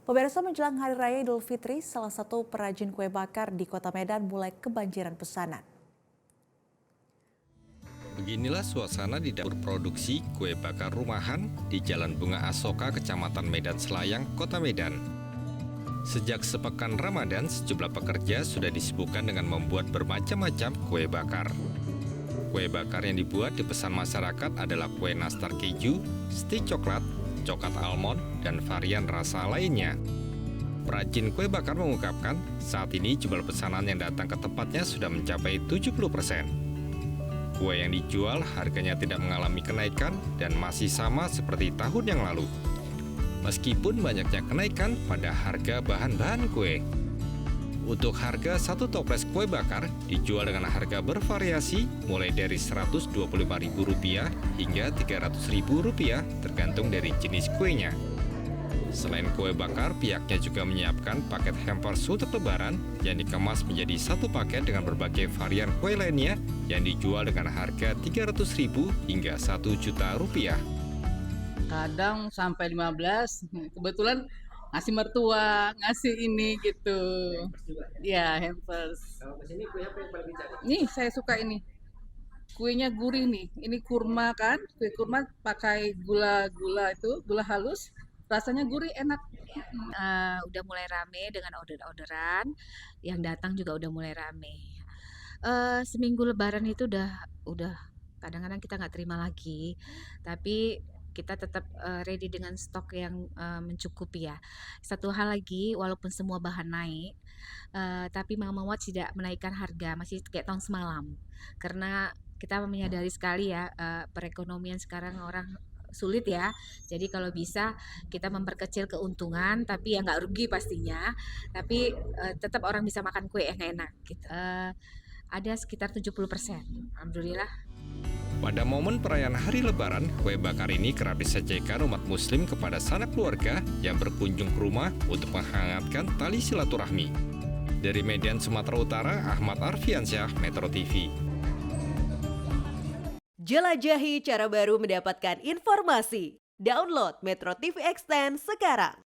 Pemirsa, menjelang Hari Raya Idul Fitri, salah satu perajin kue bakar di Kota Medan mulai kebanjiran pesanan. Beginilah suasana di dapur produksi kue bakar rumahan di Jalan Bunga Asoka, Kecamatan Medan Selayang, Kota Medan. Sejak sepekan Ramadan, sejumlah pekerja sudah disibukkan dengan membuat bermacam-macam kue bakar. Kue bakar yang dibuat dipesan masyarakat adalah kue nastar keju, stik coklat, coklat almond, dan varian rasa lainnya. Perajin kue bakar mengungkapkan, saat ini jumlah pesanan yang datang ke tempatnya sudah mencapai 70%. Kue yang dijual harganya tidak mengalami kenaikan dan masih sama seperti tahun yang lalu. Meskipun banyaknya kenaikan pada harga bahan-bahan kue. Untuk harga satu toples kue bakar dijual dengan harga bervariasi mulai dari Rp125.000 hingga Rp300.000 tergantung dari jenis kuenya. Selain kue bakar, pihaknya juga menyiapkan paket hampers untuk lebaran yang dikemas menjadi satu paket dengan berbagai varian kue lainnya yang dijual dengan harga Rp300.000 hingga Rp1.000.000. Kadang sampai 15, kebetulan ngasih mertua, ngasih ini gitu. Ya, hampers. Kalau kesini kue apa yang paling dicari? Nih, saya suka ini. Kuenya gurih nih. Ini kurma kan? Kue kurma pakai gula-gula itu, gula halus. Rasanya gurih, enak. Udah mulai rame dengan order-orderan, yang datang juga udah mulai rame. Seminggu lebaran itu udah kadang-kadang kita nggak terima lagi, tapi kita tetap, ready dengan stok yang, mencukupi ya. Satu hal lagi, walaupun semua bahan naik, tapi mau mau tidak menaikkan harga, masih kayak tahun semalam. Karena kita menyadari sekali ya, perekonomian sekarang orang sulit ya. Jadi kalau bisa kita memperkecil keuntungan, tapi ya nggak rugi pastinya, tapi, tetap orang bisa makan kue yang enak gitu. Ada sekitar 70%, alhamdulillah. Pada momen perayaan Hari Lebaran, kue bakar ini kerap disajikan umat muslim kepada sanak keluarga yang berkunjung ke rumah untuk menghangatkan tali silaturahmi. Dari Medan, Sumatera Utara, Ahmad Arfiansyah, Metro TV. Jelajahi cara baru mendapatkan informasi. Download Metro TV Extend sekarang.